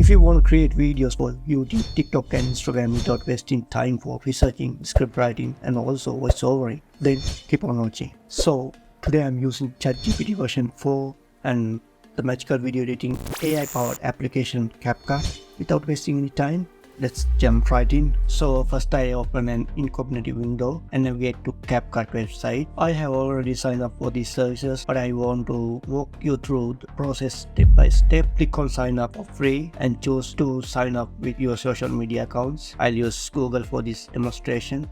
If you want to create videos for YouTube, TikTok and Instagram without wasting time for researching, script writing and also voiceovering, then keep on watching. So today I'm using ChatGPT version 4 and the magical video editing AI powered application CapCut. Without wasting any time, let's jump right in. So first I open an incognito window and navigate to CapCut website. I have already signed up for these services, but I want to walk you through the process step by step. Click on sign up for free and choose to sign up with your social media accounts. I'll use Google for this demonstration.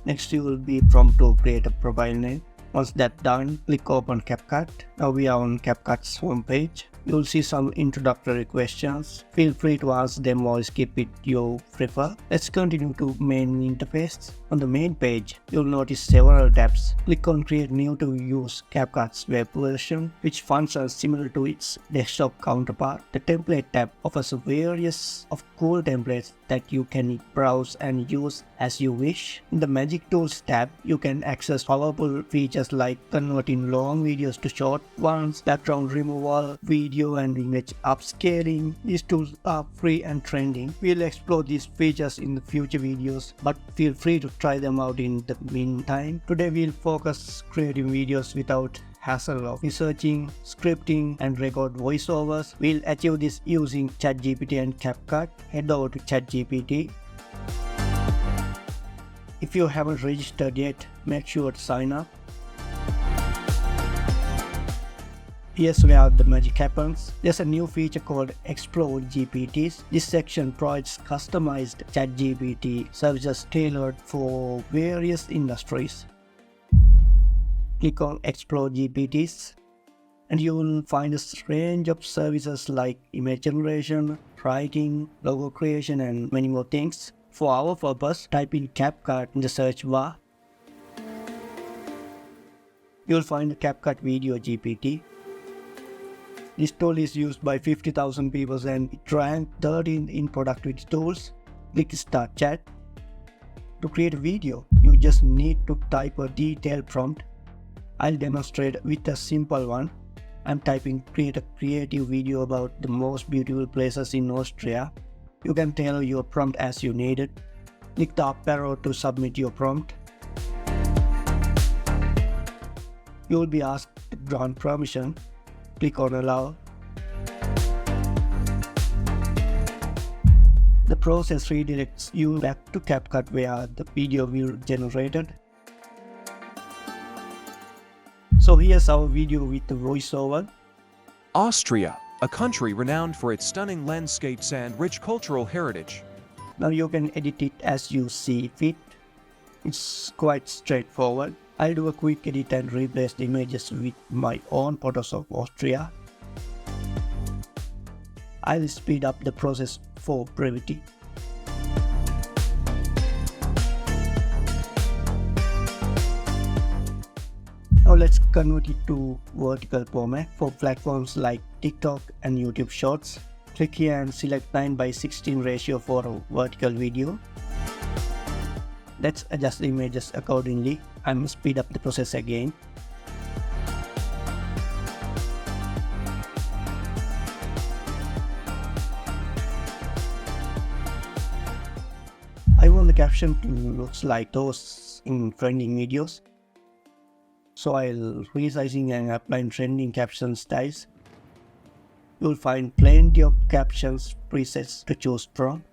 Next you will be prompted to create a profile name. Once that's done, click open CapCut. Now we are on CapCut's homepage. You'll see some introductory questions. Feel free to answer them or skip it you prefer. Let's continue to main interface. On the main page, you'll notice several tabs. Click on create new to use CapCut's web version, which functions similar to its desktop counterpart. The template tab offers a various of cool templates that you can browse and use as you wish. In the Magic Tools tab, you can access powerful features like converting long videos to short ones, background removal, video and image upscaling. These tools are free and trending. We'll explore these features in the future videos, but feel free to try them out in the meantime. Today we'll focus creating videos without hassle of researching, scripting and record voiceovers. We'll achieve this using ChatGPT and CapCut. Head over to ChatGPT. If you haven't registered yet, make sure to sign up. Here's where the magic happens. There's a new feature called Explore GPTs. This section provides customized ChatGPT services tailored for various industries. Click on Explore GPTs and you will find a range of services like image generation, writing, logo creation and many more things. For our purpose, type in CapCut in the search bar. You'll find the CapCut Video GPT. This tool is used by 50,000 people and it ranked 13th in productivity tools. Click Start Chat. To create a video, you just need to type a detailed prompt. I'll demonstrate with a simple one. I'm typing create a creative video about the most beautiful places in Austria. You can tailor your prompt as you need it. Click the up arrow to submit your prompt. You will be asked to grant permission. Click on allow. The process redirects you back to CapCut where the video will be generated. So here's our video with the voiceover. Austria, a country renowned for its stunning landscapes and rich cultural heritage. Now you can edit it as you see fit. It's quite straightforward. I'll do a quick edit and replace the images with my own photos of Austria. I'll speed up the process for brevity. Now let's convert it to vertical format for platforms like TikTok and YouTube Shorts. Click here and select 9:16 ratio for a vertical video. Let's adjust the images accordingly. I'm speed up the process again. I want the caption to look like those in trending videos. So I'll resizing and applying trending caption styles. You'll find plenty of captions presets to choose from.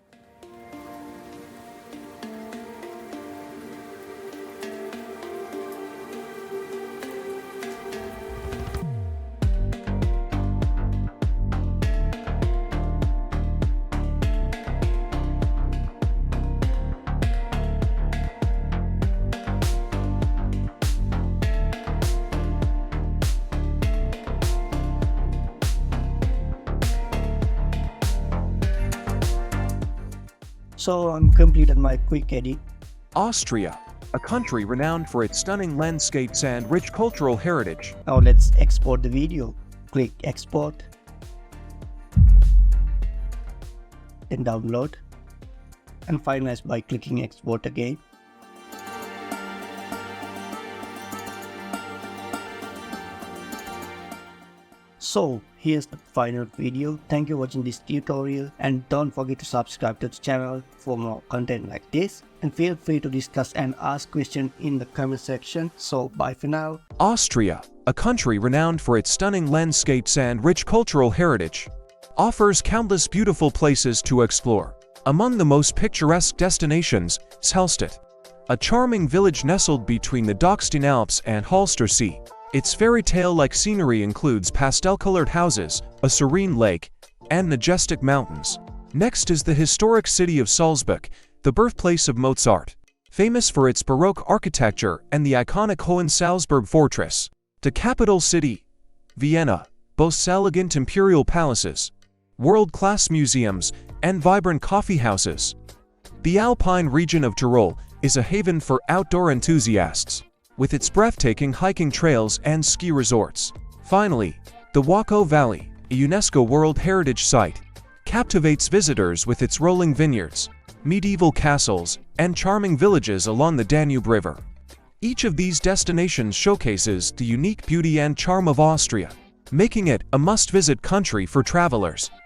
So I'm completed my quick edit. Austria, a country renowned for its stunning landscapes and rich cultural heritage. Now let's export the video. Click export. Then download. And finalize by clicking export again. So here's the final video. Thank you for watching this tutorial, and don't forget to subscribe to the channel for more content like this, and feel free to discuss and ask questions in the comment section. So bye for now. Austria, a country renowned for its stunning landscapes and rich cultural heritage, offers countless beautiful places to explore. Among the most picturesque destinations is Hallstatt, a charming village nestled between the Dachstein Alps and Holster Sea. Its fairy tale-like scenery includes pastel-colored houses, a serene lake, and majestic mountains. Next is the historic city of Salzburg, the birthplace of Mozart, famous for its Baroque architecture and the iconic Hohensalzburg Fortress. The capital city, Vienna, boasts elegant imperial palaces, world-class museums, and vibrant coffee houses. The Alpine region of Tyrol is a haven for outdoor enthusiasts, with its breathtaking hiking trails and ski resorts. Finally, the Wachau Valley, a UNESCO World Heritage Site, captivates visitors with its rolling vineyards, medieval castles, and charming villages along the Danube River. Each of these destinations showcases the unique beauty and charm of Austria, making it a must-visit country for travelers.